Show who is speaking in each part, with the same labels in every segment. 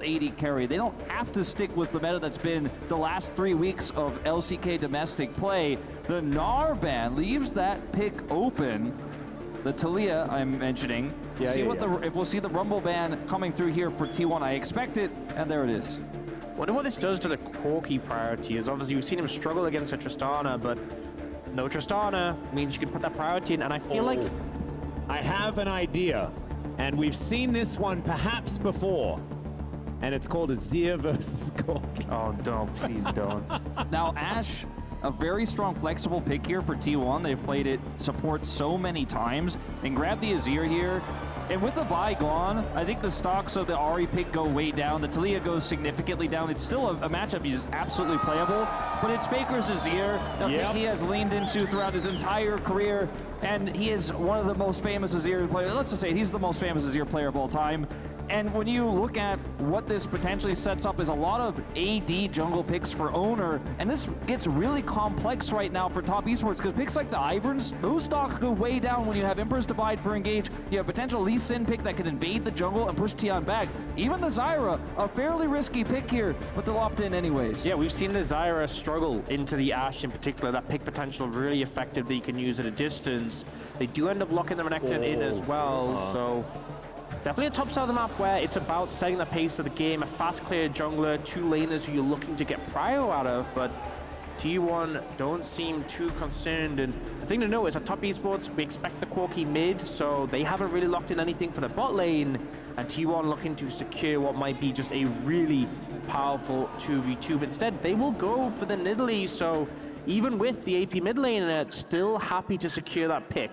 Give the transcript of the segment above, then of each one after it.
Speaker 1: AD carry. They don't have to stick with the meta that's been the last 3 weeks of LCK domestic play. The Gnar ban leaves that pick open. The Talia I'm mentioning. If we'll see the Rumble ban coming through here for T1. I expect it, and there it is.
Speaker 2: Wonder what this does to the Corki priority. Is obviously we've seen him struggle against a Tristana, but no Tristana means you can put that priority in, and I feel like...
Speaker 3: I have an idea, and we've seen this one perhaps before, and it's called Azir versus Corki.
Speaker 2: Oh, don't, please don't.
Speaker 1: Now, Ashe, a very strong flexible pick here for T1. They've played it support so many times, and grab the Azir here. And with the Vi gone, I think the stocks of the Ahri pick go way down. The Talia goes significantly down. It's still a matchup he's absolutely playable, but it's Faker's Azir, a pick he has leaned into throughout his entire career, and he is one of the most famous Azir players. Let's just say he's the most famous Azir player of all time. And when you look at what this potentially sets up is a lot of AD jungle picks for Owner, and this gets really complex right now for top esports, because picks like the Iverns, those stocks go way down when you have Emperor's Divide for engage. You have potential Lee Sin pick that can invade the jungle and push Tian back. Even the Zyra, a fairly risky pick here, but they'll opt in anyways.
Speaker 2: Yeah, we've seen the Zyra struggle into the Ashe in particular. That pick potential really effective that you can use at a distance. They do end up locking the Renekton in as well, so... Definitely a top side of the map where it's about setting the pace of the game, a fast clear jungler, 2 laners who you're looking to get prio out of, but T1 don't seem too concerned. And the thing to know is at top esports, we expect the Corki mid, so they haven't really locked in anything for the bot lane, and T1 looking to secure what might be just a really powerful 2v2. But instead, they will go for the Nidalee, so even with the AP mid laner, still happy to secure that pick.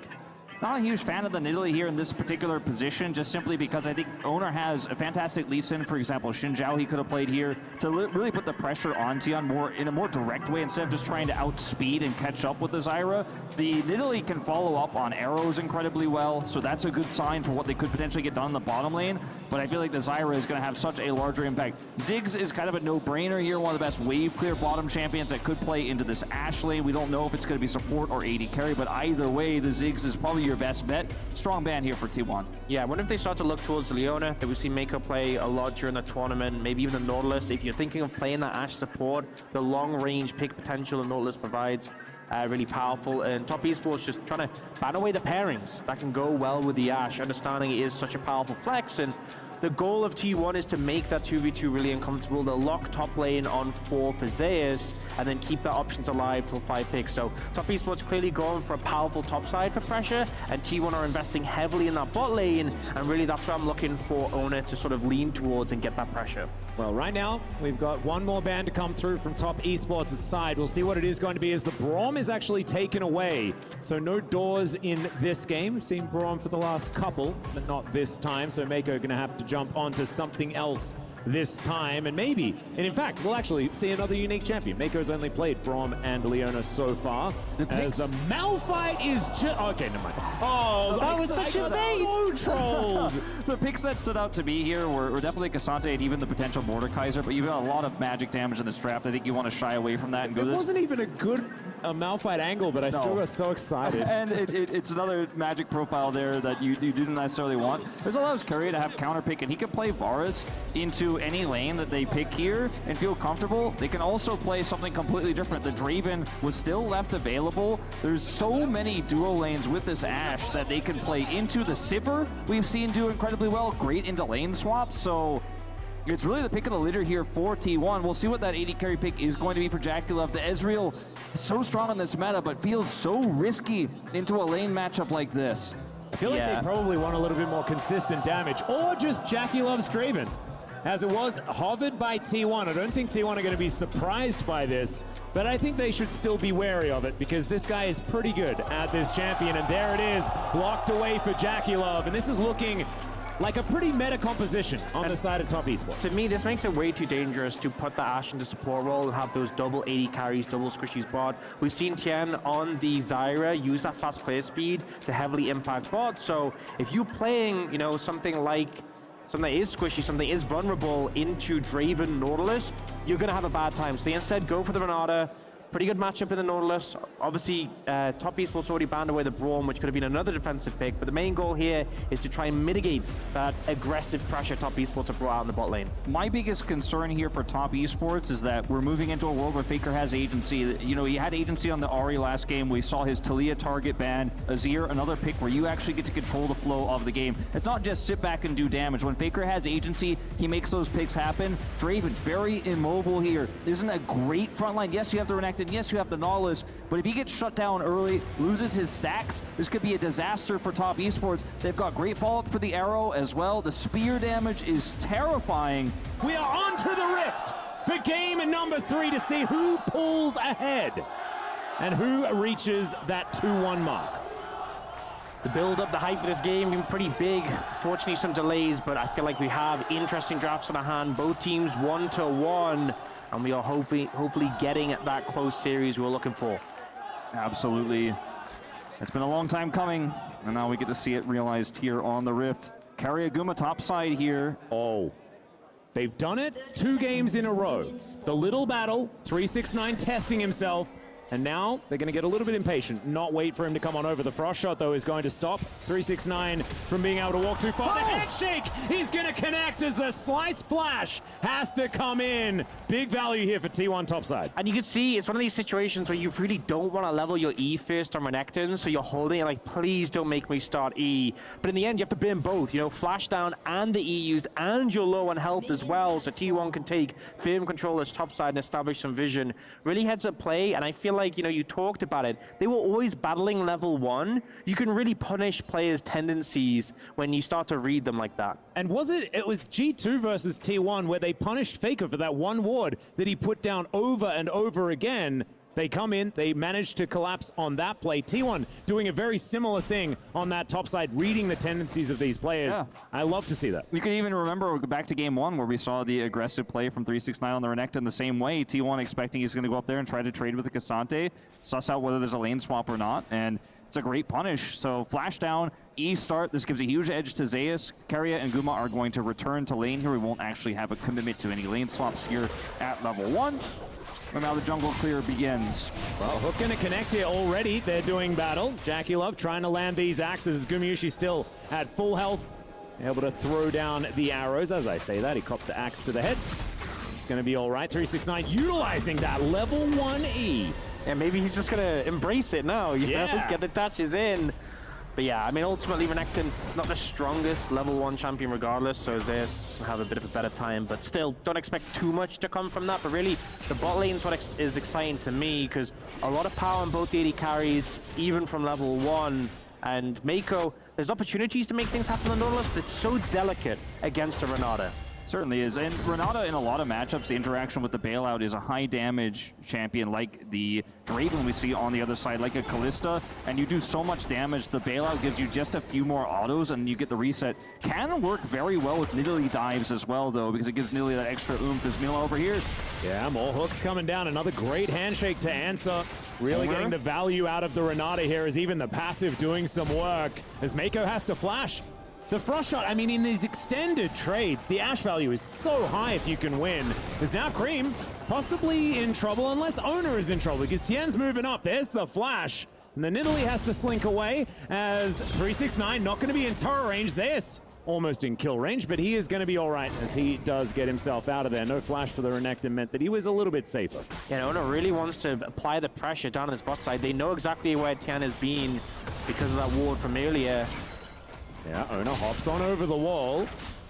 Speaker 1: Not a huge fan of the Nidalee here in this particular position, just simply because I think Owner has a fantastic Lee Sin, for example. Xin Zhao he could have played here to really put the pressure on Tian in a more direct way instead of just trying to outspeed and catch up with the Zyra. The Nidalee can follow up on arrows incredibly well, so that's a good sign for what they could potentially get done in the bottom lane. But I feel like the Zyra is going to have such a larger impact. Ziggs is kind of a no-brainer here, one of the best wave clear bottom champions that could play into this Ashe lane. We don't know if it's going to be support or AD carry, but either way, the Ziggs is probably your best bet. Strong ban here for T1.
Speaker 2: Yeah, I wonder if they start to look towards the Leona that we've seen Mako play a lot during the tournament, maybe even the Nautilus. If you're thinking of playing that Ashe support, the long-range pick potential the Nautilus provides really powerful. And top esports just trying to ban away the pairings that can go well with the Ashe, understanding it is such a powerful flex. And the goal of T1 is to make that 2v2 really uncomfortable. They'll lock top lane on 4 for Zeus, and then keep that options alive till 5 picks. So top esports clearly going for a powerful top side for pressure, and T1 are investing heavily in that bot lane, and really that's what I'm looking for Owner to sort of lean towards and get that pressure.
Speaker 3: Well, right now, we've got one more ban to come through from top esports' side. We'll see what it is going to be as the Braum is actually taken away. So no doors in this game. We've seen Braum for the last couple, but not this time. So Mako going to have to jump onto something else this time, and maybe, and in fact, we'll actually see another unique champion. Mako's only played Braum and Leona so far. As the Malphite is just... Okay, never mind. Oh,
Speaker 2: that was such a bait!
Speaker 1: Trolled. The picks that stood out to me here were definitely Cassante and even the potential Mordekaiser, but you've got a lot of magic damage in this draft. I think you want to shy away from that and go this.
Speaker 3: It wasn't even a good Malphite angle, but I still got so excited.
Speaker 1: And it's another magic profile there that you didn't necessarily want. This allows Curry to have counter pick, and he can play Varus into any lane that they pick here and feel comfortable. They can also play something completely different. The Draven was still left available. There's so many dual lanes with this Ashe that they can play into. The Sivir we've seen do incredibly well, great into lane swaps. So it's really the pick of the litter here for T1. We'll see what that AD carry pick is going to be for JackeyLove. The Ezreal is so strong in this meta, but feels so risky into a lane matchup like this.
Speaker 3: I feel like they probably want a little bit more consistent damage, or just JackeyLove's Draven. As it was hovered by T1. I don't think T1 are going to be surprised by this, but I think they should still be wary of it because this guy is pretty good at this champion, and there it is, locked away for JackeyLove, and this is looking like a pretty meta composition on the side of top esports.
Speaker 2: To me, this makes it way too dangerous to put the Ashe into support role and have those double 80 carries, double squishies bot. We've seen Tian on the Zyra use that fast clear speed to heavily impact bot, so if you're playing, you know, something that is squishy, something that is vulnerable into Draven Nautilus, you're going to have a bad time. So they instead go for the Renata, Pretty good matchup in the Nautilus. Obviously, Top Esports already banned away the Braum, which could have been another defensive pick, but the main goal here is to try and mitigate that aggressive pressure Top Esports have brought out in the bot lane.
Speaker 1: My biggest concern here for Top Esports is that we're moving into a world where Faker has agency. You know, he had agency on the Ahri last game. We saw his Talia target ban. Azir, another pick where you actually get to control the flow of the game. It's not just sit back and do damage. When Faker has agency, he makes those picks happen. Draven, very immobile here. Isn't a great front line. Yes, you have the Renekton. Yes, you have the Nautilus. But if he gets shut down early, loses his stacks, this could be a disaster for Top Esports. They've got great follow-up for the arrow as well. The spear damage is terrifying.
Speaker 3: We are onto the Rift for game number 3 to see who pulls ahead and who reaches that 2-1 mark.
Speaker 2: The build-up, the hype for this game been pretty big. Fortunately, some delays, but I feel like we have interesting drafts on our hand. Both teams 1-1, and we are hopefully getting that close series we're looking for.
Speaker 1: Absolutely. It's been a long time coming, and now we get to see it realized here on the Rift. Karyaguma topside here.
Speaker 3: Oh, they've done it 2 games in a row. The little battle, 369 testing himself, and now they're going to get a little bit impatient, not wait for him to come on over. The frost shot, though, is going to stop 369 from being able to walk too far. The handshake, he's going to connect as the slice flash has to come in. Big value here for T1 topside.
Speaker 2: And you can see it's one of these situations where you really don't want to level your E first on Renekton, so you're holding it like, please don't make me start E. But in the end, you have to burn both, you know, flash down and the E used, and you're low on health as well, so T1 can take firm control as topside and establish some vision. Really heads up play, and I feel like, you know, you talked about it. They were always battling level 1. You can really punish players' tendencies when you start to read them like that.
Speaker 3: And it was G2 versus T1 where they punished Faker for that one ward that he put down over and over again. They come in, they managed to collapse on that play. T1 doing a very similar thing on that top side, reading the tendencies of these players. Yeah. I love to see that.
Speaker 1: You can even remember back to game 1 where we saw the aggressive play from 369 on the Renekton the same way. T1 expecting he's going to go up there and try to trade with the Cassante, suss out whether there's a lane swap or not, and it's a great punish. So flash down, E start. This gives a huge edge to Zeus. Karya and Guma are going to return to lane here. We won't actually have a commitment to any lane swaps here at level 1. And now the jungle clear begins.
Speaker 3: Well, Hook gonna connect here already. They're doing battle. Jackie Love trying to land these axes. Gumayushi still at full health, able to throw down the arrows. As I say that, he cops the axe to the head. It's gonna be all right. 369 utilizing that level 1 E.
Speaker 2: And maybe he's just gonna embrace it now, you know, get the dashes in. But yeah, I mean, ultimately, Renekton, not the strongest level 1 champion regardless, so Zeus will have a bit of a better time, but still, don't expect too much to come from that. But really, the bot lane is what is exciting to me, because a lot of power on both the AD carries, even from level 1. And Mako, there's opportunities to make things happen on Nautilus, but it's so delicate against a Renata.
Speaker 1: Certainly is. And Renata, in a lot of matchups, the interaction with the bailout is a high damage champion like the Draven we see on the other side, like a Kalista, and you do so much damage, the bailout gives you just a few more autos and you get the reset. Can work very well with Nidalee dives as well, though, because it gives Nidalee that extra oomph. Is Mila over here?
Speaker 3: Yeah, more hooks coming down. Another great handshake to answer. Really getting the value out of the Renata here is even the passive doing some work, as Mako has to flash. The frost shot, I mean, in these extended trades, the Ashe value is so high if you can win. There's now Cream possibly in trouble, unless Owner is in trouble, because Tien's moving up. There's the flash. And then Nidalee has to slink away, as 369 not going to be in turret range. Zeus almost in kill range, but he is going to be all right as he does get himself out of there. No flash for the Renekton meant that he was a little bit safer.
Speaker 2: Yeah, Owner really wants to apply the pressure down on this bot side. They know exactly where Tien has been because of that ward from earlier.
Speaker 3: Yeah, Owner hops on over the wall,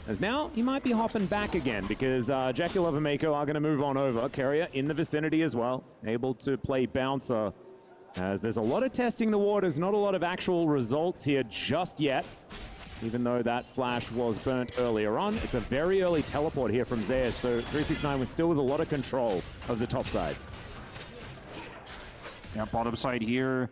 Speaker 3: as now he might be hopping back again because Jackie Love and Mako are going to move on over. Carrier in the vicinity as well, able to play bouncer, as there's a lot of testing the waters, not a lot of actual results here just yet. Even though that flash was burnt earlier on, it's a very early teleport here from Zeus, so 369 was still with a lot of control of the top side.
Speaker 1: Yeah, bottom side here.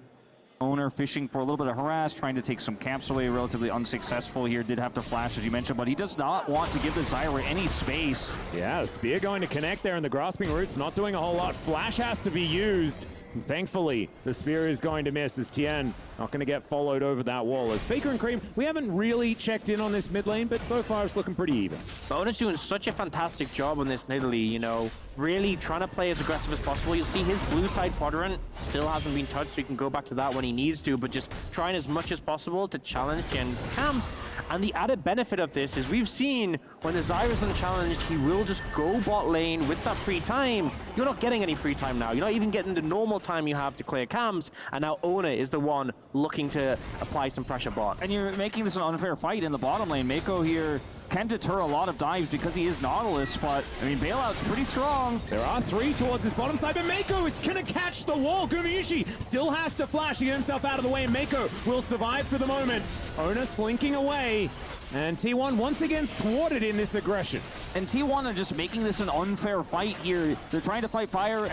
Speaker 1: Owner fishing for a little bit of harass, trying to take some camps away, relatively unsuccessful here. Did have to flash, as you mentioned, but he does not want to give the Zyra any space.
Speaker 3: Yeah, Spear going to connect there in the grasping roots, not doing a whole lot. Flash has to be used. And thankfully, the Spear is going to miss as Tien Not going to get followed over that wall. As Faker and Cream, we haven't really checked in on this mid lane, but so far it's looking pretty even.
Speaker 2: Ona's doing such a fantastic job on this in Italy, you know, really trying to play as aggressive as possible. You'll see his blue side quadrant still hasn't been touched, so he can go back to that when he needs to, but just trying as much as possible to challenge Tien's camps. And the added benefit of this is we've seen when the Zyra is unchallenged, he will just go bot lane with that free time. You're not getting any free time now. You're not even getting the normal time you have to clear camps, and now Ona is the one looking to apply some pressure bot.
Speaker 1: And you're making this an unfair fight in the bottom lane. Mako here can deter a lot of dives because he is Nautilus, but, I mean, Bailout's pretty strong.
Speaker 3: There are 3 towards his bottom side, but Mako is going to catch the wall. Gumayusi still has to flash to get himself out of the way, and Mako will survive for the moment. Ona slinking away, and T1 once again thwarted in this aggression.
Speaker 1: And T1 are just making this an unfair fight here. They're trying to fight fire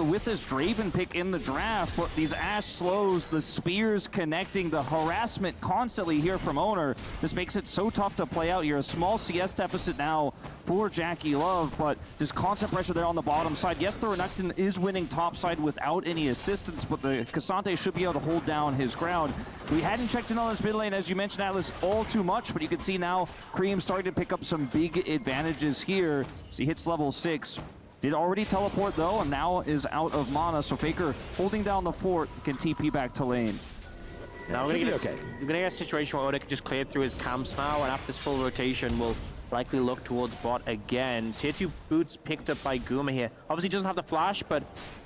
Speaker 1: with this Draven pick in the draft, but these Ashe slows, the spears connecting, the harassment constantly here from Owner. This makes it so tough to play out here. A small CS deficit now for Jackie Love, but just constant pressure there on the bottom side. Yes, the Renekton is winning top side without any assistance, but the Cassante should be able to hold down his ground. We hadn't checked in on this mid lane, as you mentioned, Atlas, all too much, but you can see now Cream starting to pick up some big advantages here. So he hits level 6. Did already teleport though, and now is out of mana, so Faker holding down the fort can TP back to lane.
Speaker 2: Now we're gonna get a situation where Oda can just clear through his camps now, and after this full rotation, we'll likely look towards bot again. Tier 2 boots picked up by Guma here. Obviously doesn't have the flash, but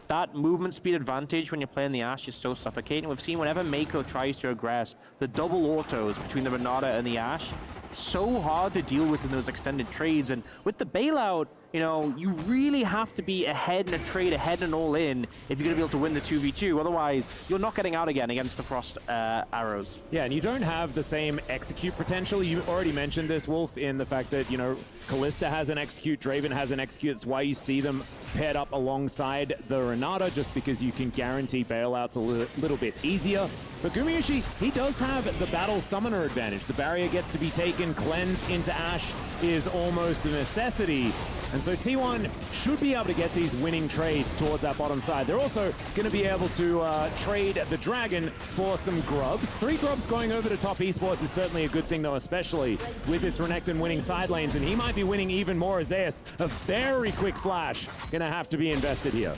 Speaker 2: that movement speed advantage when you're playing the Ashe is so suffocating. We've seen whenever Mako tries to aggress, the double autos between the Renata and the Ashe, so hard to deal with in those extended trades. And with the bailout, you know, you really have to be ahead in a trade, ahead and all in, if you're going to be able to win the 2v2. Otherwise, you're not getting out again against the Frost arrows.
Speaker 3: Yeah, and you don't have the same execute potential. You already mentioned this, Wolf, in the fact that, you know, Kalista has an execute, Draven has an execute. It's why you see them paired up alongside the Renata, just because you can guarantee bailouts a little bit easier. But Gumayusi, he does have the battle summoner advantage. The barrier gets to be taken, cleanse into Ashe is almost a necessity. And so T1 should be able to get these winning trades towards that bottom side. They're also going to be able to trade the Dragon for some grubs. 3 grubs going over to top Esports is certainly a good thing, though, especially with this Renekton winning side lanes. And he might be winning even more as Zeus. A very quick flash going to have to be invested here.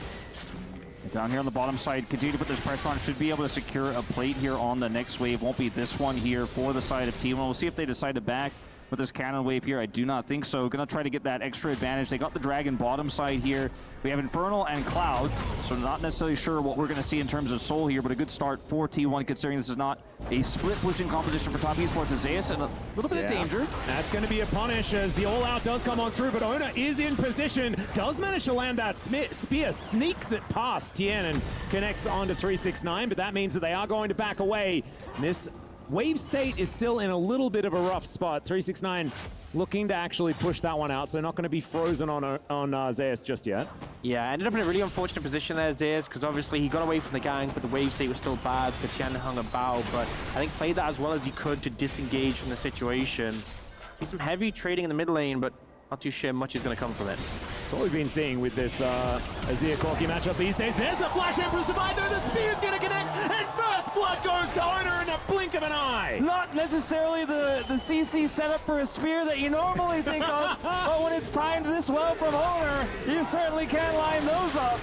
Speaker 1: Down here on the bottom side, continue to put this pressure on. Should be able to secure a plate here on the next wave. Won't be this one here for the side of T1. We'll see if they decide to back with this cannon wave here. I do not think so. Gonna try to get that extra advantage. They got the Dragon bottom side here. We have Infernal and Cloud, so not necessarily sure what we're gonna see in terms of Soul here, but a good start for T1 considering this is not a split pushing competition for top Esports. As Zeus in a little bit of danger.
Speaker 3: That's gonna be a punish as the all-out does come on through, but Ona is in position, does manage to land that spear, sneaks it past Tien and connects onto 369, but that means that they are going to back away. This wave state is still in a little bit of a rough spot. 369 looking to actually push that one out, so not going to be frozen on Zeus just yet.
Speaker 2: Yeah, ended up in a really unfortunate position there, Zeus, because obviously he got away from the gank, but the wave state was still bad, so Tian hung about, but I think played that as well as he could to disengage from the situation. See some heavy trading in the mid lane, but not too sure much is going to come from it.
Speaker 3: That's all we've been seeing with this Azir Corki matchup these days. There's the Flash Emperor's Divide, though the spear's going to connect, and first blood goes to Owner in a blink of an eye.
Speaker 1: Not necessarily the CC setup for a spear that you normally think of, but when it's timed this well from Owner, you certainly can line those up.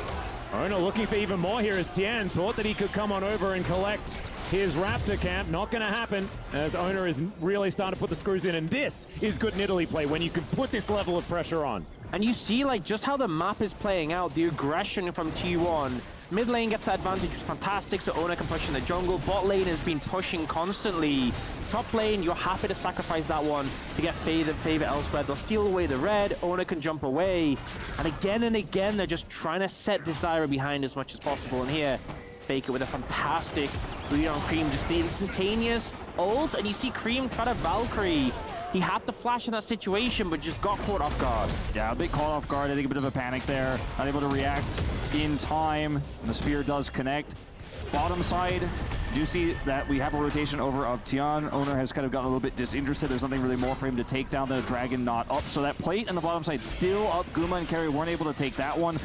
Speaker 3: Owner looking for even more here as Tien thought that he could come on over and collect his Raptor camp. Not going to happen as Owner is really starting to put the screws in, and this is good Nidalee play when you can put this level of pressure on.
Speaker 2: And you see like just how the map is playing out, the aggression from T1. Mid lane gets that advantage, which is fantastic, so Ona can push in the jungle. Bot lane has been pushing constantly. Top lane, you're happy to sacrifice that one to get favor elsewhere. They'll steal away the red, Ona can jump away. And again, they're just trying to set Desire behind as much as possible. And here, Faker with a fantastic read on Cream, just the instantaneous ult, and you see Cream try to Valkyrie. He had the flash in that situation, but just got caught off guard.
Speaker 1: Yeah, a big caught off guard. I think a bit of a panic there. Not able to react in time. The spear does connect. Bottom side, do you see that we have a rotation over of Tian? Owner has kind of gotten a little bit disinterested. There's nothing really more for him to take down. The Dragon not up. So that plate on the bottom side still up. Guma and Carry weren't able to take that one.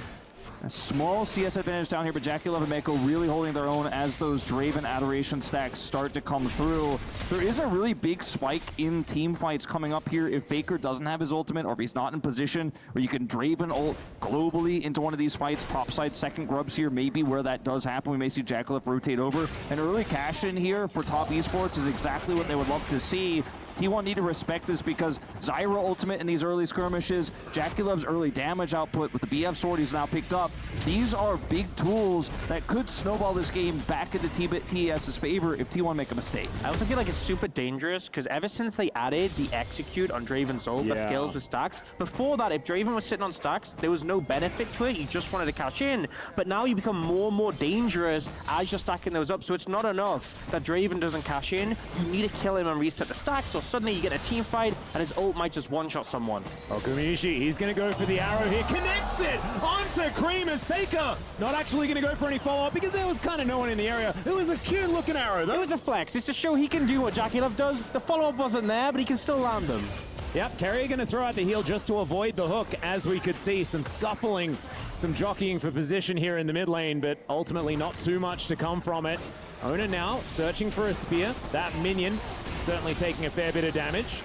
Speaker 1: A small CS advantage down here, but Jackie Love and Mako really holding their own as those Draven Adoration stacks start to come through. There is a really big spike in team fights coming up here if Faker doesn't have his ultimate or if he's not in position where you can Draven ult globally into one of these fights. Topside second grubs here, maybe where that does happen. We may see Jackie Love rotate over. An early cash in here for top esports is exactly what they would love to see. T1 need to respect this because Zyra ultimate in these early skirmishes, Jackie Love's early damage output with the BF sword he's now picked up. These are big tools that could snowball this game back into TS's favor if T1 make a mistake.
Speaker 2: I also feel like it's super dangerous because ever since they added the execute on Draven's ult that scales with stacks, before that, if Draven was sitting on stacks, there was no benefit to it. You just wanted to cash in. But now you become more and more dangerous as you're stacking those up. So it's not enough that Draven doesn't cash in. You need to kill him and reset the stacks, or suddenly you get a team fight and his ult might just one-shot someone.
Speaker 3: Oh, Gumayusi, he's going to go for the arrow here. Connects it onto Cream as Faker. Not actually going to go for any follow-up because there was kind of no one in the area. It was a cute-looking arrow, though.
Speaker 2: It was a flex. It's to show he can do what Jackie Love does. The follow-up wasn't there, but he can still land them.
Speaker 3: Yep, Carrier going to throw out the heal just to avoid the hook, as we could see some scuffling, some jockeying for position here in the mid lane, but ultimately not too much to come from it. Ona now searching for a spear. That minion certainly taking a fair bit of damage.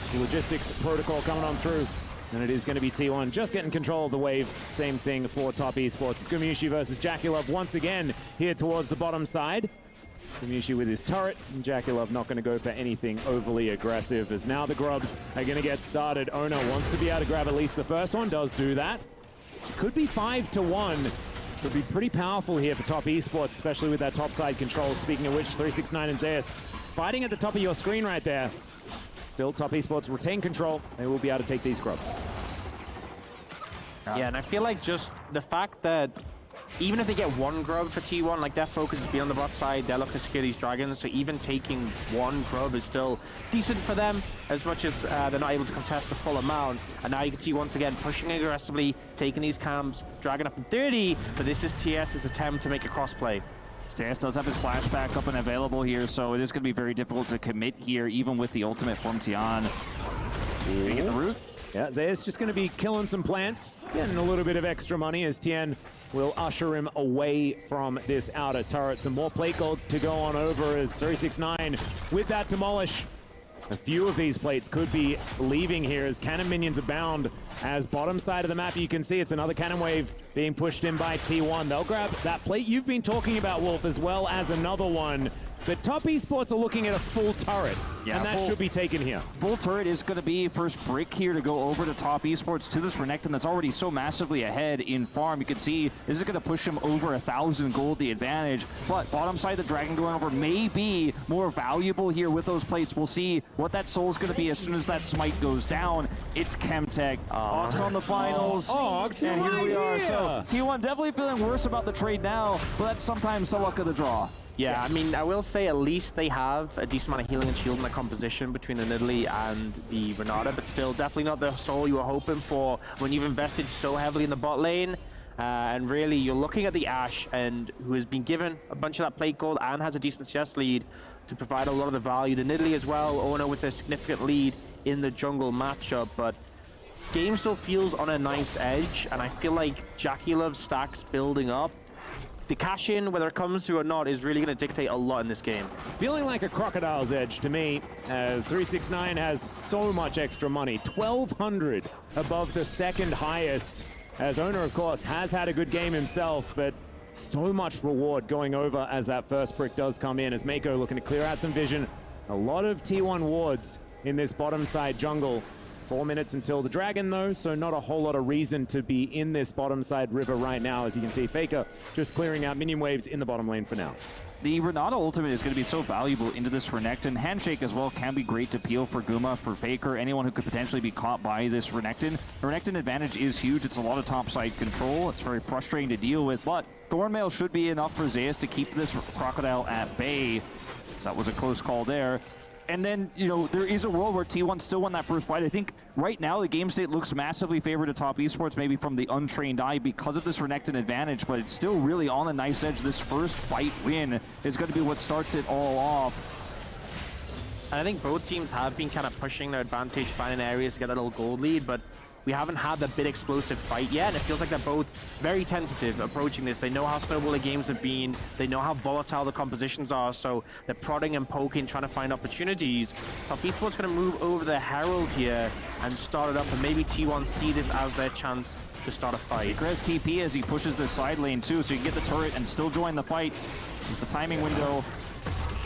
Speaker 3: It's the logistics protocol coming on through, and it is going to be T1 just getting control of the wave. Same thing for top esports. It's Gumayusi versus Jackie Love once again here towards the bottom side. Gumayusi with his turret, and Jackie Love not going to go for anything overly aggressive, as now the grubs are going to get started. Ona wants to be able to grab at least the first one, does do that. Could be 5-1. Would be pretty powerful here for top esports, especially with that top side control. Speaking of which, 369 and Zeus fighting at the top of your screen right there. Still, top esports retain control. They will be able to take these grubs.
Speaker 2: Yeah, and I feel like just the fact that even if they get one grub for T1, like their focus is be on the bot side, they're looking to secure these dragons, so even taking one grub is still decent for them, as much as they're not able to contest the full amount. And now you can see once again pushing aggressively, taking these camps, dragging up in 30, but this is TS's attempt to make a crossplay.
Speaker 1: TS does have his flashback up and available here, so it is going to be very difficult to commit here, even with the ultimate from Tian. Can you get the root?
Speaker 3: Yeah, Zeus just going to be killing some plants, getting a little bit of extra money as Tien will usher him away from this outer turret. Some more plate gold to go on over as 369 with that demolish. A few of these plates could be leaving here as cannon minions abound. As bottom side of the map, you can see it's another cannon wave being pushed in by T1. They'll grab that plate you've been talking about, Wolf, as well as another one. But top esports are looking at a full turret, and that should be taken here.
Speaker 1: Full turret is going to be first brick here to go over to top esports to this Renekton that's already so massively ahead in farm. You can see this is going to push him over 1,000 gold, the advantage. But bottom side, the dragon going over may be more valuable here with those plates. We'll see what that soul is going to be as soon as that smite goes down. It's Chemtech. Ox on the finals.
Speaker 3: Ox,
Speaker 1: and here we are.
Speaker 3: here.
Speaker 1: So T1 definitely feeling worse about the trade now, but that's sometimes the luck of the draw.
Speaker 2: Yeah, I mean, I will say at least they have a decent amount of healing and shield in the composition between the Nidalee and the Renata, but still definitely not the soul you were hoping for when you've invested so heavily in the bot lane. And really, you're looking at the Ashe, and who has been given a bunch of that plate gold and has a decent CS lead to provide a lot of the value. The Nidalee as well, Ona with a significant lead in the jungle matchup, but game still feels on a nice edge, and I feel like Jackie Love's stacks building up. The cash in, whether it comes through or not, is really going to dictate a lot in this game.
Speaker 3: Feeling like a crocodile's edge to me, as 369 has so much extra money, 1,200 above the second highest. As Owner, of course, has had a good game himself, but so much reward going over as that first brick does come in, as Mako looking to clear out some vision. A lot of T1 wards in this bottom side jungle. 4 minutes until the dragon, though, so not a whole lot of reason to be in this bottom side river right now. As you can see, Faker just clearing out minion waves in the bottom lane for now.
Speaker 1: The Renata ultimate is going to be so valuable into this Renekton. Handshake as well can be great to peel for Guma, for Faker, anyone who could potentially be caught by this Renekton. The Renekton advantage is huge. It's a lot of topside control. It's very frustrating to deal with, but Thornmail should be enough for Zeus to keep this Crocodile at bay. So that was a close call there. And then, you know, there is a world where T1 still won that first fight. I think right now the game state looks massively favored to top esports, maybe from the untrained eye because of this Renekton advantage, but it's still really on a nice edge. This first fight win is going to be what starts it all off.
Speaker 2: And I think both teams have been kind of pushing their advantage, finding areas to get a little gold lead, but we haven't had the big explosive fight yet, and it feels like they're both very tentative approaching this. They know how snowball the games have been, they know how volatile the compositions are, so they're prodding and poking, trying to find opportunities. Top Esports going to move over the Herald here and start it up, and maybe T1 see this as their chance to start a fight.
Speaker 1: Grez TP as he pushes this side lane too, so you can get the turret and still join the fight. With the timing window.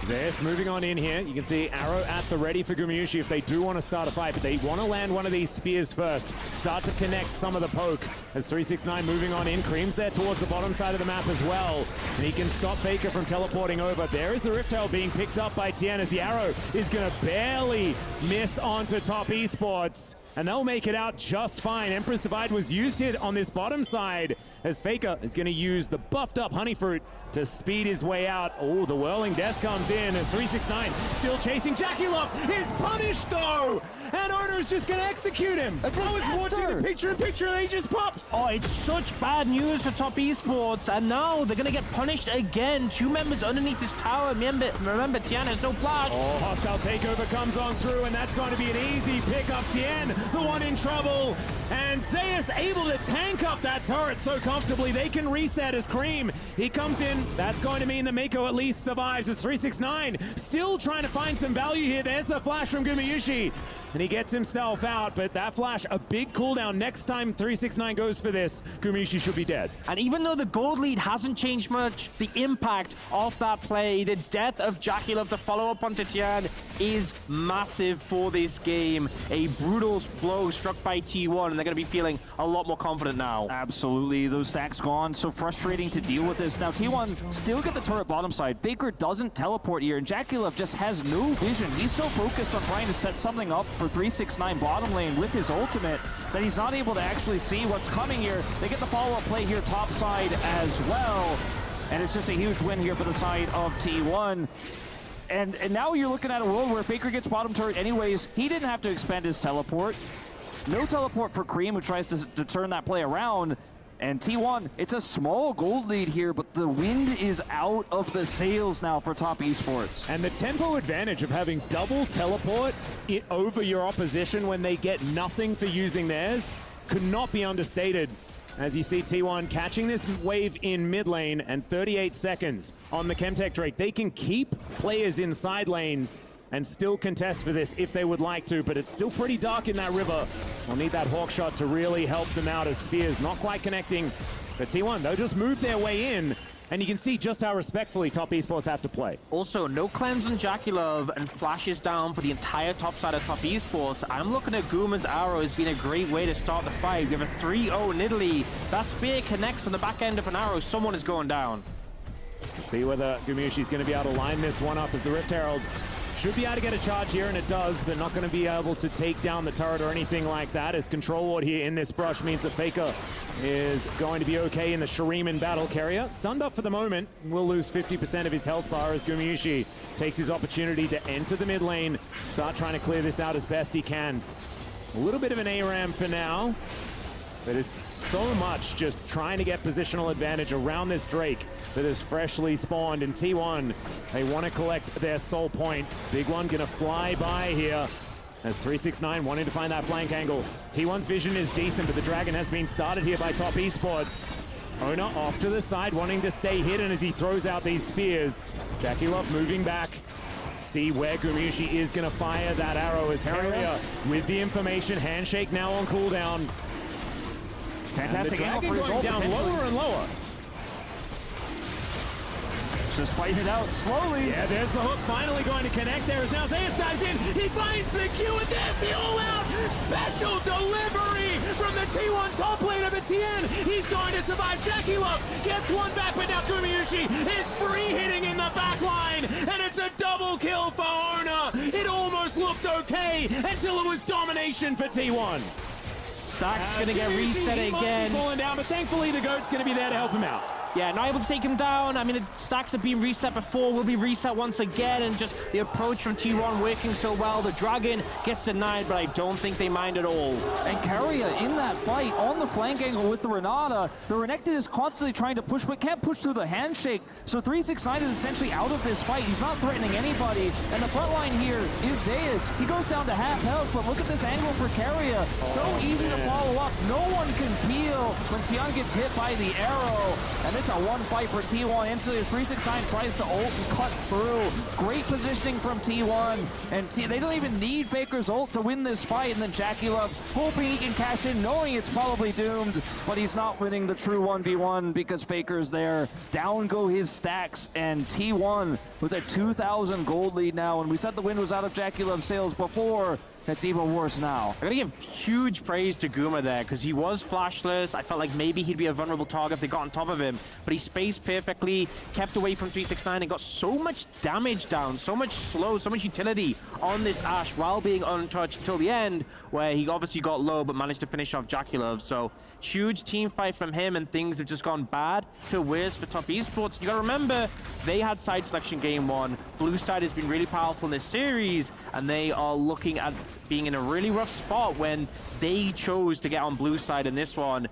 Speaker 3: Zeus moving on in here. You can see Arrow at the ready for Gumayusi if they do want to start a fight, but they want to land one of these spears first. Start to connect some of the poke. As 369 moving on in. Cream's there towards the bottom side of the map as well. And he can stop Faker from teleporting over. There is the Rift Tail being picked up by Tien as the Arrow is going to barely miss onto Top Esports. And they'll make it out just fine. Emperor's Divide was used here on this bottom side as Faker is going to use the buffed up Honey Fruit to speed his way out. Oh, the Whirling Death comes in as 369 still chasing. Jackie Love is punished though, and Owner's just going to execute him. I was watching the picture-in-picture and he just pops.
Speaker 2: Oh, it's such bad news for Top Esports, and now they're going to get punished again. 2 members underneath this tower. Remember, Tien has no flash.
Speaker 3: Oh, hostile takeover comes on through, and that's going to be an easy pickup. Tien, the one in trouble, and Zeus able to tank up that turret so comfortably they can reset as Cream. He comes in. That's going to mean that Mako at least survives as 369 still trying to find some value here. There's the flash from Gumayusi, and he gets himself out, but that flash, a big cooldown. Next time 369 goes for this, Gumayusi should be dead.
Speaker 2: And even though the gold lead hasn't changed much, the impact of that play, the death of Jackie Love to follow up onto Tien is massive for this game. A brutal blow struck by T1, and they're going to be feeling a lot more confident now.
Speaker 1: Absolutely, those stacks gone. So frustrating to deal with this. Now T1 still get the turret bottom side. Faker doesn't teleport here, and Jackie Love just has no vision. He's so focused on trying to set something up for 369 bottom lane with his ultimate that he's not able to actually see what's coming here. They get the follow-up play here top side as well, and it's just a huge win here for the side of T1. And now you're looking at a world where Faker gets bottom turret anyways. He didn't have to expend his teleport. No teleport for Cream, who tries to turn that play around. And T1, it's a small gold lead here, but the wind is out of the sails now for Top Esports.
Speaker 3: And the tempo advantage of having double teleport over your opposition when they get nothing for using theirs could not be understated. As you see T1 catching this wave in mid lane, and 38 seconds on the Chemtech Drake. They can keep players in side lanes and still contest for this if they would like to, but it's still pretty dark in that river. We'll need that Hawk Shot to really help them out as Spears not quite connecting. But T1, they'll just move their way in, and you can see just how respectfully Top Esports have to play.
Speaker 2: Also, no cleanse on Jackie Love and flashes down for the entire top side of Top Esports. I'm looking at Guma's arrow as being a great way to start the fight. We have a 3-0 Nidalee. That spear connects on the back end of an arrow. Someone is going down.
Speaker 3: See whether Gumayushi's going to be able to line this one up as the Rift Herald should be able to get a charge here, and it does, but not going to be able to take down the turret or anything like that, as Control Ward here in this brush means that Faker is going to be okay in the Shuriman battle carrier. Stunned up for the moment, will lose 50% of his health bar as Gumayusi takes his opportunity to enter the mid lane, start trying to clear this out as best he can. A little bit of an ARAM for now, but it's so much just trying to get positional advantage around this Drake that is freshly spawned. And T1, they want to collect their soul point. Big one gonna fly by here as 369 wanting to find that flank angle. T1's vision is decent, but the Dragon has been started here by Top Esports. Owner off to the side, wanting to stay hidden as he throws out these spears. Jackie Love moving back. See where Gumayusi is gonna fire that arrow as Carrier with the information. Handshake now on cooldown.
Speaker 1: Fantastic angle for his
Speaker 3: going
Speaker 1: ult,
Speaker 3: down lower and lower.
Speaker 1: Just fighting it out slowly.
Speaker 3: Yeah, there's the hook finally going to connect there as now Zeus dives in. He finds the Q, and there's the all-out special delivery from the T1 top laner, but Tien, he's going to survive. Jackie Love gets one back, but now Gumayusi is free hitting in the back line, and it's a double kill for Owner. It almost looked okay until it was domination for T1.
Speaker 2: Stack's gonna get reset again.
Speaker 3: Falling down, but thankfully the GOAT's gonna be there to help him out.
Speaker 2: Yeah, not able to take him down. I mean, the stacks have been reset before, will be reset once again, and just the approach from T1 working so well. The Dragon gets denied, but I don't think they mind at all.
Speaker 1: And Carrier in that fight on the flank angle with the Renata. The Renekton is constantly trying to push, but can't push through the handshake. So 369 is essentially out of this fight. He's not threatening anybody. And the front line here is Zeus. He goes down to half health, but look at this angle for Carrier. So easy to follow up. No one can peel when Tian gets hit by the arrow. And it's a one fight for T1. Instantly as 369 tries to ult and cut through. Great positioning from T1. And they don't even need Faker's ult to win this fight. And then Jackie Love hoping he can cash in, knowing it's probably doomed. But he's not winning the true 1v1 because Faker's there. Down go his stacks. And T1 with a 2,000 gold lead now. And we said the win was out of Jackie Love's sails before. It's even worse now.
Speaker 2: I gotta give huge praise to Guma there, because he was flashless. I felt like maybe he'd be a vulnerable target if they got on top of him, but he spaced perfectly, kept away from 369, and got so much damage down, so much slow, so much utility on this Ashe while being untouched until the end, where he obviously got low, but managed to finish off Jackie Love. So huge team fight from him, and things have just gone bad to worse for Top Esports. You gotta remember, they had side selection game one. Blue side has been really powerful in this series, and they are looking at being in a really rough spot when they chose to get on blue side in this one.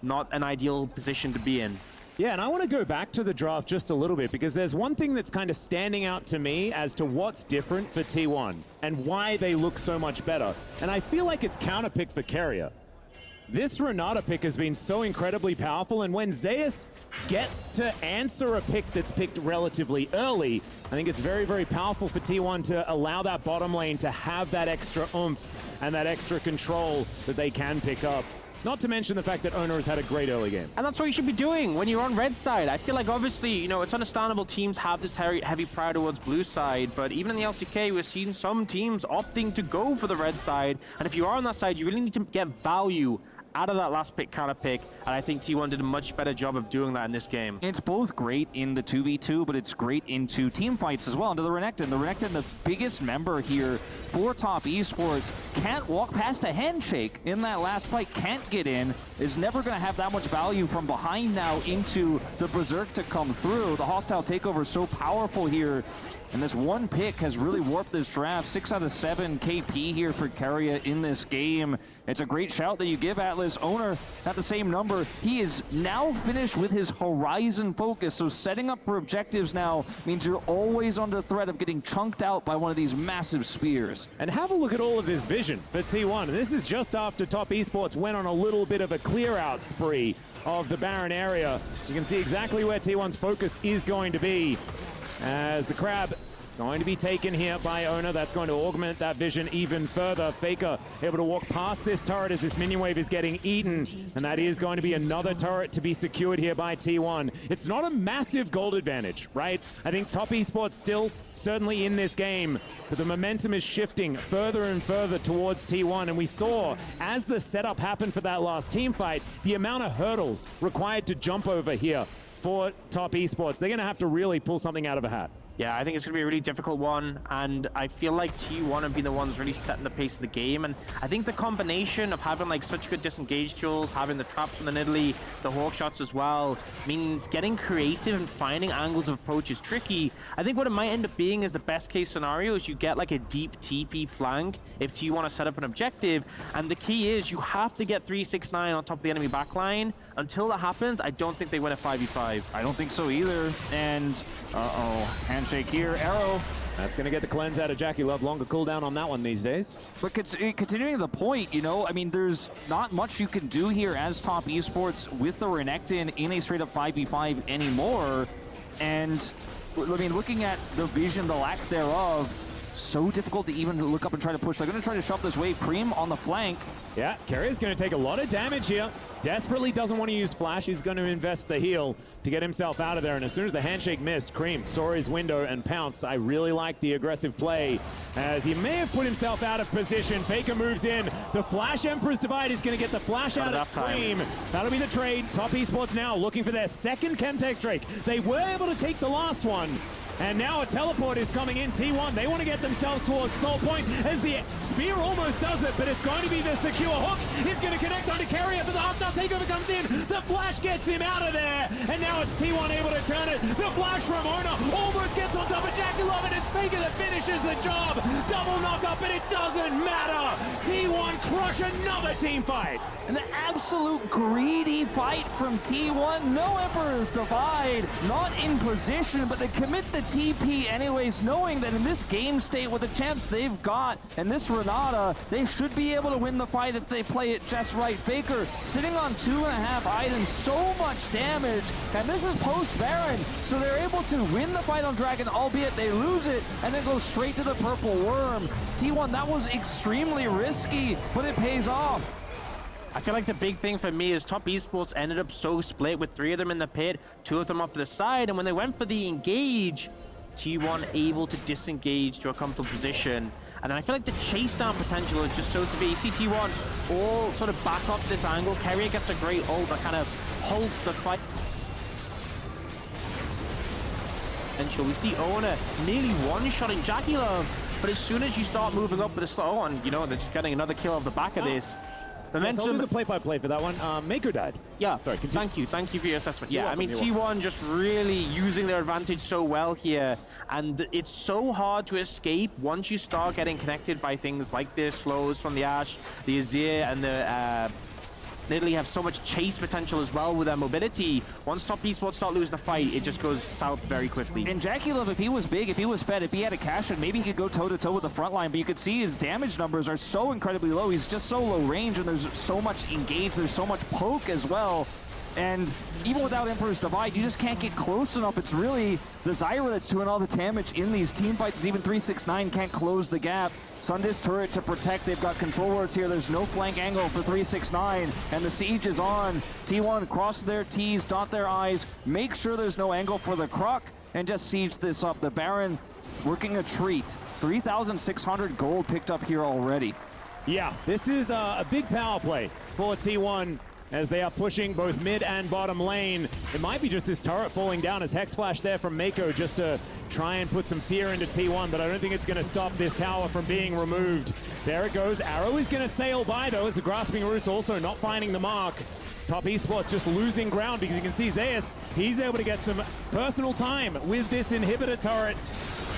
Speaker 2: Not an ideal position to be in.
Speaker 3: Yeah, and I want to go back to the draft just a little bit, because there's one thing that's kind of standing out to me as to what's different for T1 and why they look so much better. And I feel like it's counterpick for Carrier. This Renata pick has been so incredibly powerful, and when Zeus gets to answer a pick that's picked relatively early, I think it's very, very powerful for T1 to allow that bottom lane to have that extra oomph and that extra control that they can pick up. Not to mention the fact that Owner has had a great early game.
Speaker 2: And that's what you should be doing when you're on red side. I feel like obviously, you know, it's understandable teams have this heavy pride towards blue side, but even in the LCK, we're seeing some teams opting to go for the red side. And if you are on that side, you really need to get value out of that last pick, counter pick, and I think T1 did a much better job of doing that in this game.
Speaker 1: It's both great in the 2v2, but it's great into team fights as well. Into the Renekton. The Renekton, the biggest member here for Top Esports, can't walk past a handshake in that last fight, can't get in, is never going to have that much value from behind now into the Berserk to come through. The hostile takeover is so powerful here. And this one pick has really warped this draft. 6 out of 7 KP here for Carrier in this game. It's a great shout that you give Atlas. Owner at the same number. He is now finished with his Horizon focus. So setting up for objectives now means you're always under threat of getting chunked out by one of these massive spears.
Speaker 3: And have a look at all of this vision for T1. This is just after Top Esports went on a little bit of a clear out spree of the Baron area. You can see exactly where T1's focus is going to be, as the crab going to be taken here by Owner. That's going to augment that vision even further. Faker able to walk past this turret as this minion wave is getting eaten. And that is going to be another turret to be secured here by T1. It's not a massive gold advantage, right? I think Top Esports still certainly in this game, but the momentum is shifting further and further towards T1. And we saw, as the setup happened for that last team fight, the amount of hurdles required to jump over here for Top Esports. They're going to have to really pull something out of a hat.
Speaker 2: Yeah, I think it's going to be a really difficult one, and I feel like T1 have been the ones really setting the pace of the game, and I think the combination of having like such good disengage tools, having the traps from the Nidalee, the hawk shots as well, means getting creative and finding angles of approach is tricky. I think what it might end up being is the best case scenario is you get like a deep TP flank if T1 want to set up an objective, and the key is you have to get 369 on top of the enemy backline. Until that happens, I don't think they win a 5v5.
Speaker 1: I don't think so either, and handshake here, arrow.
Speaker 3: That's going to get the cleanse out of Jackie Love. Longer cooldown on that one these days.
Speaker 1: But continuing the point, you know, I mean, there's not much you can do here as Top Esports with the Renekton in a straight-up 5v5 anymore. And, I mean, looking at the vision, the lack thereof, so difficult to even look up and try to push. They're going to try to shove this wave. Cream on the flank.
Speaker 3: Yeah, Carrier's going to take a lot of damage here. Desperately doesn't want to use flash. He's going to invest the heal to get himself out of there. And as soon as the handshake missed, Cream saw his window and pounced. I really like the aggressive play, as he may have put himself out of position. Faker moves in. The Flash Emperor's Divide is going to get the flash out of Cream. That'll be the trade. Top Esports now looking for their second Chemtech Drake. They were able to take the last one. And now a teleport is coming in. T1, they want to get themselves towards Soul Point as the spear almost does it, but it's going to be the secure hook. It's going to connect onto Carrier, but the hostile takeover comes in. The The flash gets him out of there, and now it's T1 able to turn it. The flash from Ona almost gets on top of Jackie Love, and it's Faker that finishes the job. Double knockup, but it doesn't matter. T1 crush another team fight.
Speaker 1: An absolute greedy fight from T1. No Emperor's Divide, not in position, but they commit the TP anyways, knowing that in this game state with the champs they've got, and this Renata, they should be able to win the fight if they play it just right. Faker sitting on 2.5 items, so much damage, and this is post-Baron, so they're able to win the fight on Dragon, albeit they lose it, and then go straight to the Purple Worm. T1, that was extremely risky, but it pays off.
Speaker 2: I feel like the big thing for me is Top Esports ended up so split with 3 of them in the pit, 2 of them off the side, and when they went for the engage, T1 able to disengage to a comfortable position. And then I feel like the chase down potential is just so severe. You see T1 all sort of back off this angle. Carrier gets a great ult that kind of holds the fight. And we see Ona nearly one-shotting Jackie Love, but as soon as you start moving up with a slow on, you know, they're just getting another kill off the back of this.
Speaker 3: Yes, I'll do the play-by-play for that one. Mako died.
Speaker 2: Yeah,
Speaker 3: sorry, continue.
Speaker 2: Thank you for your assessment. Yeah,
Speaker 3: welcome,
Speaker 2: I mean, T1 just really using their advantage so well here, and it's so hard to escape once you start getting connected by things like this, slows from the Ashe, the Azir, and the Nidalee have so much chase potential as well with their mobility. Once Top Esports start losing the fight, it just goes south very quickly.
Speaker 1: And Jackie Love, if he was big, if he was fed, if he had a cash in, maybe he could go toe-to-toe with the front line, but you could see his damage numbers are so incredibly low. He's just so low range, and there's so much engage, there's so much poke as well. And even without Emperor's Divide, you just can't get close enough. It's really the Zyra that's doing all the damage in these team fights. Even 369 can't close the gap. Sunday's turret to protect. They've got control wards here. There's no flank angle for 369, and the siege is on. T1 cross their T's, dot their I's, make sure there's no angle for the Croc, and just siege this up. The Baron working a treat. 3,600 gold picked up here already.
Speaker 3: Yeah, this is a big power play for T1 as they are pushing both mid and bottom lane. It might be just this turret falling down as Hex Flash there from Mako just to try and put some fear into T1, but I don't think it's going to stop this tower from being removed. There it goes. Arrow is going to sail by, though, as the Grasping Roots also not finding the mark. Top Esports just losing ground because you can see Zeus, he's able to get some personal time with this inhibitor turret,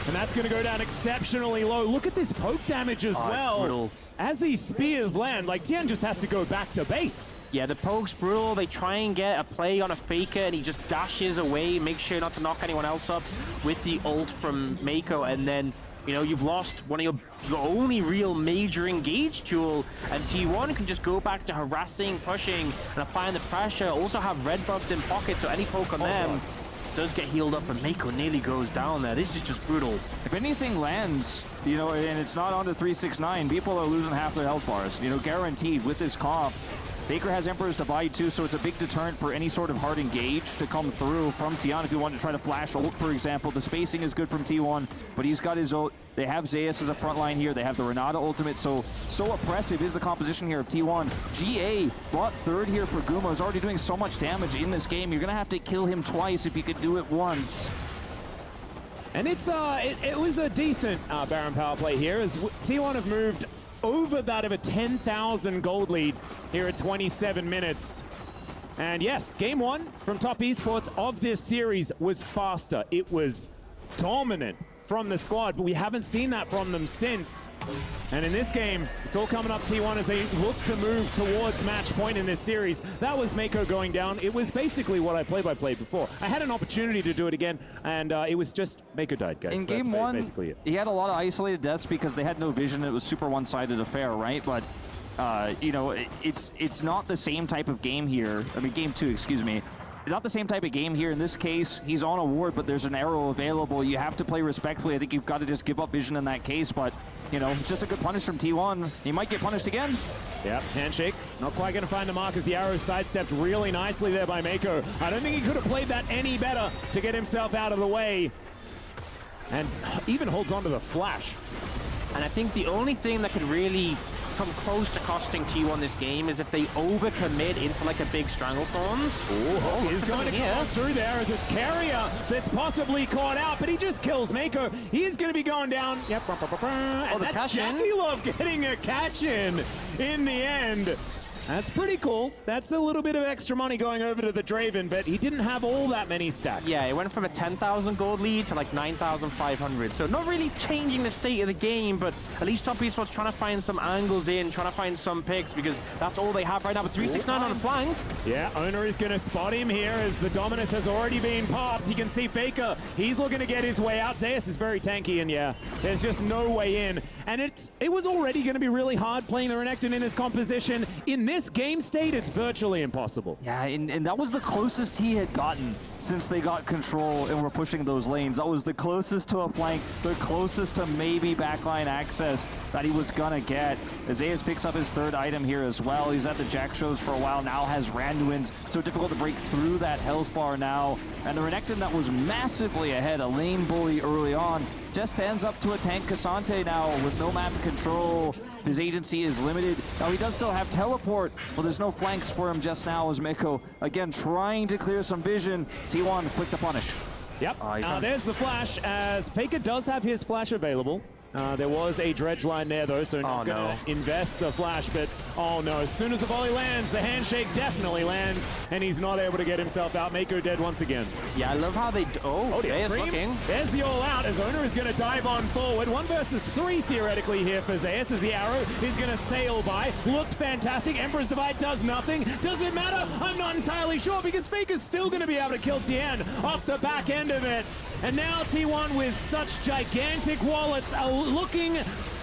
Speaker 3: and that's going to go down exceptionally low. Look at this poke damage as well. As these spears land, like, Tien just has to go back to base.
Speaker 2: Yeah, the poke's brutal. They try and get a play on a Faker, and he just dashes away, makes sure not to knock anyone else up with the ult from Mako, and then, you know, you've lost one of your only real major engage tool, and T1 can just go back to harassing, pushing, and applying the pressure. Also have red buffs in pocket, so any poke on them does get healed up, and Mako nearly goes down there. This is just brutal.
Speaker 1: If anything lands, you know, and it's not onto 369, people are losing half their health bars, you know, guaranteed with this comp. Baker has Emperor's Divide too, so it's a big deterrent for any sort of hard engage to come through from Tian. If you want to try to flash ult, for example, the spacing is good from T1, but he's got his ult. They have Zeus as a front line here. They have the Renata ultimate, so oppressive is the composition here of T1. GA bought third here for Guma. Is already doing so much damage in this game. You're going to have to kill him twice if you could do it once.
Speaker 3: And it was a decent Baron power play here, as T1 have moved over that of a 10,000 gold lead here at 27 minutes. And yes, game one from Top Esports of this series was faster. It was dominant from the squad, but we haven't seen that from them since. And in this game, it's all coming up T1 as they look to move towards match point in this series. That was Mako going down. It was basically what I play-by-played before. I had an opportunity to do it again, and it was just Mako died, guys.
Speaker 1: In game one,
Speaker 3: basically it.
Speaker 1: He had a lot of isolated deaths because they had no vision. It was super one-sided affair, right? But you know, it's not the same type of game here. I mean, game two, excuse me. Not the same type of game here. In this case, he's on a ward, but there's an arrow available. You have to play respectfully. I think you've got to just give up vision in that case, but, you know, it's just a good punish from T1. He might get punished again.
Speaker 3: Yep, handshake. Not quite going to find the mark as the arrow sidestepped really nicely there by Mako. I don't think he could have played that any better to get himself out of the way. And even holds on to the flash.
Speaker 2: And I think the only thing that could really come close to costing T1 this game is if they overcommit into like a big Stranglethorns.
Speaker 3: Oh, he's going to come through there as it's Carrier that's possibly caught out, but he just kills Mako. He's going to be going down. Yep. And that's Jackie Love getting a cash in the end. That's pretty cool. That's a little bit of extra money going over to the Draven, but he didn't have all that many stacks.
Speaker 2: Yeah, it went from a 10,000 gold lead to like 9,500. So not really changing the state of the game, but at least Top Esports trying to find some angles in, trying to find some picks, because that's all they have right now. But 369 on the flank.
Speaker 3: Yeah, Owner is going to spot him here as the Dominus has already been popped. You can see Faker. He's looking to get his way out. Zeus is very tanky, and yeah, there's just no way in. And it was already going to be really hard playing the Renekton in this composition. In this game state, it's virtually impossible.
Speaker 1: Yeah, and that was the closest he had gotten since they got control and were pushing those lanes. That was the closest to a flank, the closest to maybe backline access that he was gonna get. Zeus picks up his third item here as well. He's at the Jack shows for a while now, has Randuin's, so difficult to break through that health bar now. And the Renekton that was massively ahead, a lane bully early on, just stands up to a tank Cassante now with no map control. His agency is limited. Now he does still have teleport, but there's no flanks for him just now as Mako, again, trying to clear some vision. T1 quick to punish.
Speaker 3: Yep, there's the flash as Faker does have his flash available. There was a dredge line there though, so not gonna invest the flash, but oh no, as soon as the volley lands, the handshake definitely lands, and he's not able to get himself out. Mako dead once again.
Speaker 2: Yeah, I love how they, Zeus looking.
Speaker 3: There's the all out as Owner is gonna dive on forward. 1 versus 3 theoretically here for Zeus as the arrow is gonna sail by. Looked fantastic, Emperor's Divide does nothing. Does it matter? I'm not entirely sure because Faker's still gonna be able to kill Tien off the back end of it. And now T1 with such gigantic wallets are looking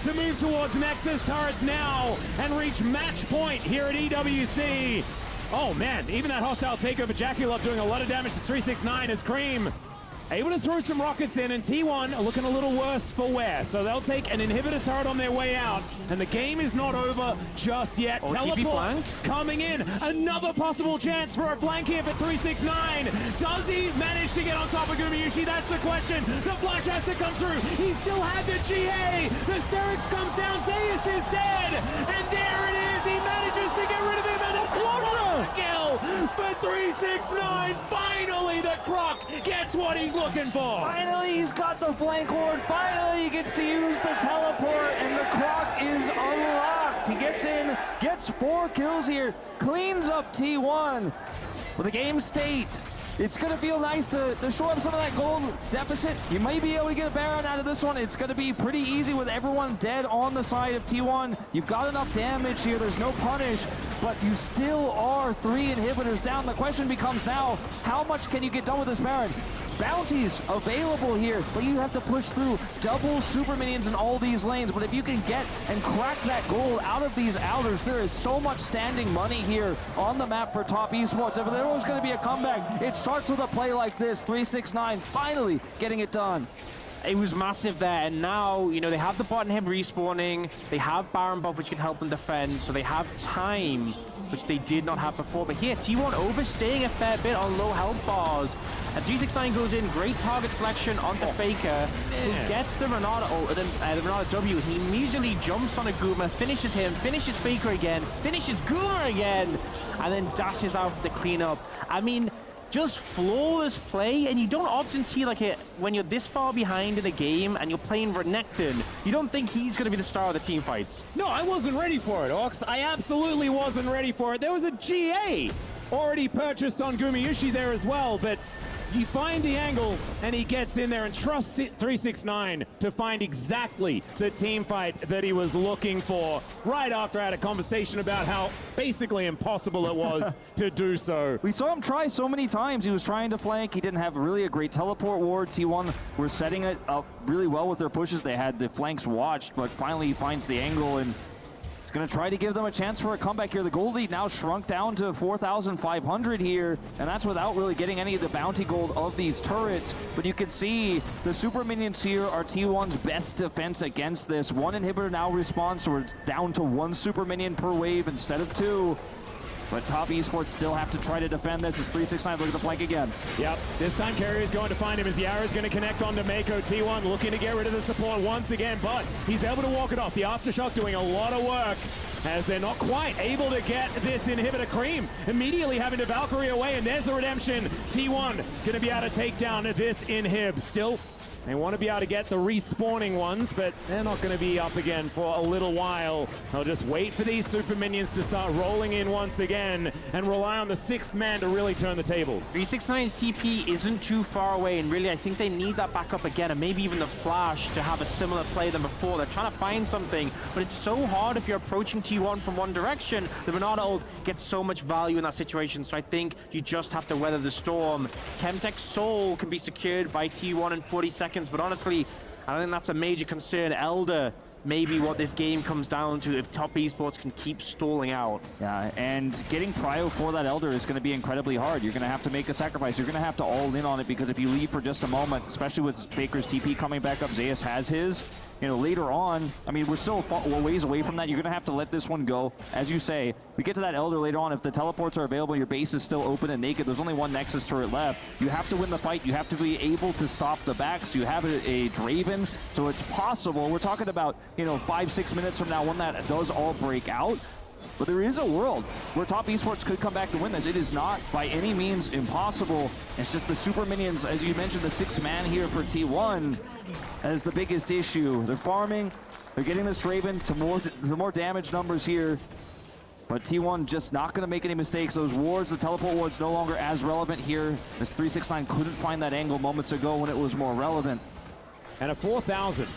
Speaker 3: to move towards Nexus turrets now and reach match point here at EWC. Oh man, even that hostile takeover, Jackie Love doing a lot of damage to 369 as Cream able to throw some rockets in, and T1 are looking a little worse for wear. So they'll take an inhibitor turret on their way out, and the game is not over just yet. Teleport coming in. Another possible chance for a flank here for 369. Does he manage to get on top of Gumayushi? That's the question. The flash has to come through. He still had the GA. The Sterix comes down. Zeus is dead. And there it is. He manages to get rid of him, and a quarter kill for 369. Finally, the Croc gets what he's looking for.
Speaker 1: Finally, he's got the flank ward. Finally, he gets to use the teleport, and the Croc is unlocked. He gets in, gets 4 kills here, cleans up T1 with a game state. It's going to feel nice to shore up some of that gold deficit. You might be able to get a Baron out of this one. It's going to be pretty easy with everyone dead on the side of T1. You've got enough damage here. There's no punish, but you still are 3 inhibitors down. The question becomes now, how much can you get done with this Baron? Bounties available here, but you have to push through double super minions in all these lanes. But if you can get and crack that gold out of these outers, there is so much standing money here on the map for Top Esports. If there was going to be a comeback, it starts with a play like this. 369 finally getting it done.
Speaker 2: It was massive there, and now, you know, they have the bot inhib respawning, they have Baron buff, which can help them defend, so they have time, which they did not have before. But here, T1 overstaying a fair bit on low health bars, and 369 goes in, great target selection onto Faker, who gets the Renata ult, and then the Renata W. He immediately jumps on a Guma, finishes him, finishes Faker again, finishes Guma again, and then dashes out for the cleanup. I mean, just flawless play, and you don't often see like it when you're this far behind in the game and you're playing Renekton. You don't think he's going to be the star of the team fights.
Speaker 3: No, I wasn't ready for it, Ox. I absolutely wasn't ready for it. There was a GA already purchased on Gumayushi there as well, but you find the angle, and he gets in there and trusts 369 to find exactly the team fight that he was looking for right after I had a conversation about how basically impossible it was to do so.
Speaker 1: We saw him try so many times. He was trying to flank. He didn't have really a great teleport ward. T1 were setting it up really well with their pushes. They had the flanks watched, but finally he finds the angle, and he's going to try to give them a chance for a comeback here. The gold lead now shrunk down to 4,500 here, and that's without really getting any of the bounty gold of these turrets. But you can see the super minions here are T1's best defense against this. 1 inhibitor now respawns, so it's down to 1 super minion per wave instead of 2. But Top Esports still have to try to defend this as 369 look at the flank again.
Speaker 3: Yep, this time Carrier is going to find him as the arrow is going to connect onto Mako. T1 looking to get rid of the support once again, but he's able to walk it off. The Aftershock doing a lot of work as they're not quite able to get this inhibitor. Cream immediately having to Valkyrie away, and there's the redemption. T1 going to be able to take down this inhib. Still They want to be able to get the respawning ones, but they're not going to be up again for a little while. They'll just wait for these super minions to start rolling in once again and rely on the 6th man to really turn the tables.
Speaker 2: 369 CP isn't too far away, and really I think they need that backup again, and maybe even the flash to have a similar play than before. They're trying to find something, but it's so hard if you're approaching T1 from one direction. The Bernard ult gets so much value in that situation, so I think you just have to weather the storm. Chemtech's soul can be secured by T1 in 40 seconds. But honestly, I don't think that's a major concern. Elder may be what this game comes down to if Top Esports can keep stalling out.
Speaker 1: Yeah, and getting prio for that Elder is going to be incredibly hard. You're going to have to make a sacrifice. You're going to have to all in on it, because if you leave for just a moment, especially with Faker's TP coming back up, Zeus has his. You know, later on, I mean, we're still a ways away from that. You're going to have to let this one go. As you say, we get to that Elder later on. If the teleports are available, your base is still open and naked. There's only one Nexus turret left. You have to win the fight. You have to be able to stop the backs. You have a Draven, so it's possible. We're talking about, you know, 5-6 minutes from now when that does all break out. But there is a world where Top Esports could come back to win this. It is not by any means impossible. It's just the super minions, as you mentioned, the 6th man here for T1 as the biggest issue. They're farming, they're getting this Draven to more damage numbers here. But T1 just not going to make any mistakes. Those wards, the teleport wards, no longer as relevant here. This 369 couldn't find that angle moments ago when it was more relevant.
Speaker 3: And a 4,000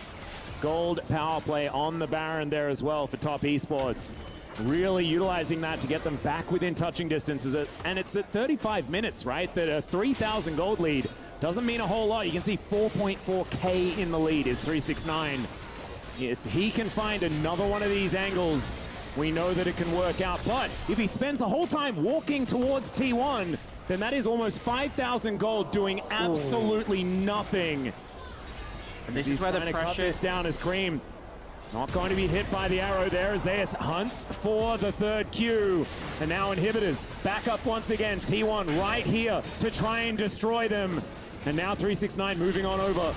Speaker 3: gold power play on the Baron there as well for Top Esports. Really utilizing that to get them back within touching distances. And it's at 35 minutes, right? That a 3,000 gold lead doesn't mean a whole lot. You can see 4.4K in the lead is 369. If he can find another one of these angles, we know that it can work out. But if he spends the whole time walking towards T1, then that is almost 5,000 gold doing absolutely nothing.
Speaker 2: And this is where the
Speaker 3: pressure... cut
Speaker 2: pressure
Speaker 3: this down as Cream. Not going to be hit by the arrow there. Zeus hunts for the 3rd Q. And now inhibitors back up once again. T1 right here to try and destroy them. And now 369 moving on over.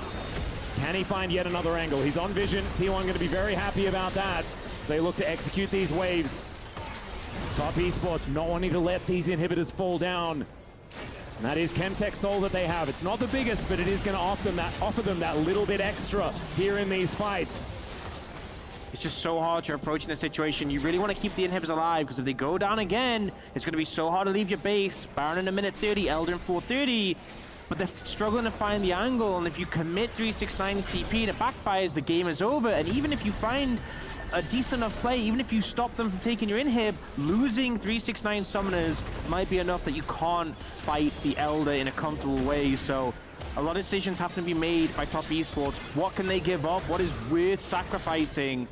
Speaker 3: Can he find yet another angle? He's on vision. T1 going to be very happy about that as they look to execute these waves. Top Esports not wanting to let these inhibitors fall down. And that is Chemtech Soul that they have. It's not the biggest, but it is going to offer them that little bit extra here in these fights.
Speaker 2: It's just so hard to approach in this situation. You really want to keep the inhibitors alive, because if they go down again, it's going to be so hard to leave your base. Baron in a minute 30, Elder in 4:30, but they're struggling to find the angle. And if you commit 369's TP and it backfires, the game is over. And even if you find a decent enough play, even if you stop them from taking your inhib, losing 369 summoners might be enough that you can't fight the Elder in a comfortable way. So a lot of decisions have to be made by Top Esports. What can they give up? What is worth sacrificing?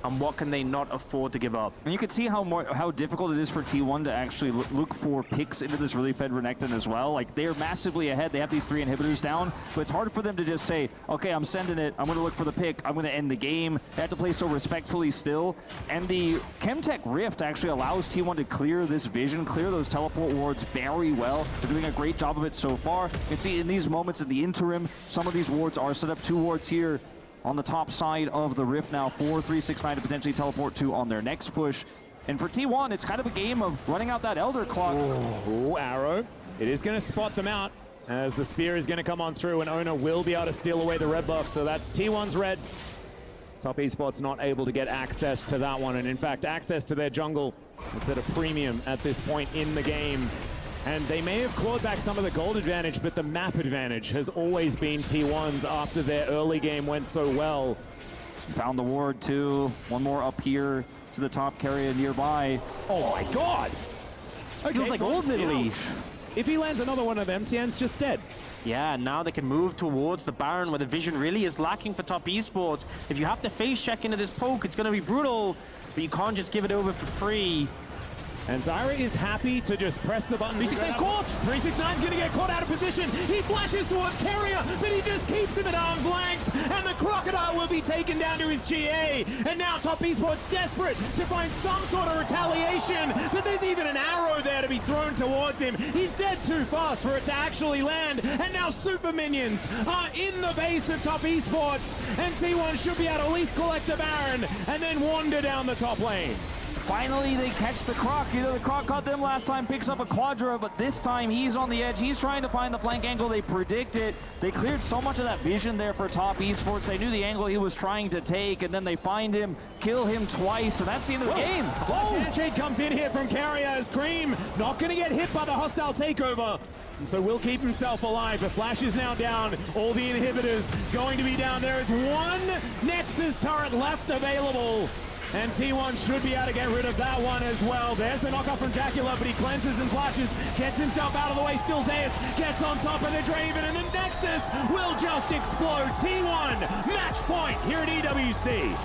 Speaker 2: And what can they not afford to give up?
Speaker 1: And you can see how difficult it is for T1 to actually look for picks into this really fed Renekton as well. Like, they're massively ahead. They have these 3 inhibitors down, but it's hard for them to just say, okay, I'm sending it. I'm going to look for the pick. I'm going to end the game. They have to play so respectfully still. And the Chemtech Rift actually allows T1 to clear this vision, clear those teleport wards very well. They're doing a great job of it so far. You can see in these moments in the interim, some of these wards are set up. 2 wards here on the top side of the Rift now for 369 to potentially teleport to on their next push. And for T1, it's kind of a game of running out that Elder clock.
Speaker 3: Oh, arrow. It is going to spot them out as the spear is going to come on through, and Owner will be able to steal away the red buff. So that's T1's red. Top Esports not able to get access to that one. And in fact, access to their jungle, it's at a premium at this point in the game. And they may have clawed back some of the gold advantage, but the map advantage has always been T1's after their early game went so well.
Speaker 1: Found the ward too. One more up here to the top carrier nearby.
Speaker 3: Oh my God! Okay,
Speaker 2: Feels like old Italy.
Speaker 3: If he lands another one of them, Tian's just dead.
Speaker 2: Yeah, now they can move towards the Baron where the vision really is lacking for Top Esports. If you have to face check into this poke, it's going to be brutal, but you can't just give it over for free.
Speaker 3: And Zyra is happy to just press the button.
Speaker 2: 369's caught!
Speaker 3: 369's gonna get caught out of position. He flashes towards Carrier, but he just keeps him at arm's length. And the Crocodile will be taken down to his GA. And now Top Esports desperate to find some sort of retaliation. But there's even an arrow there to be thrown towards him. He's dead too fast for it to actually land. And now super minions are in the base of Top Esports. And T1 should be able to at least collect a Baron and then wander down the top lane.
Speaker 1: Finally, they catch the Croc. You know, the Croc caught them last time, picks up a Quadra, but this time he's on the edge. He's trying to find the flank angle. They predict it. They cleared so much of that vision there for top Esports. They knew the angle he was trying to take, and then they find him, kill him twice, and that's the end of the game.
Speaker 3: Handshake comes in here from Carrier as Cream not going to get hit by the hostile takeover. And so will keep himself alive. The Flash is now down. All the inhibitors going to be down. There is one Nexus turret left available. And T1 should be able to get rid of that one as well. There's the knockoff from Dracula, but he cleanses and flashes, gets himself out of the way. Still Zeus gets on top of the Draven, and the Nexus will just explode. T1, match point here at EWC.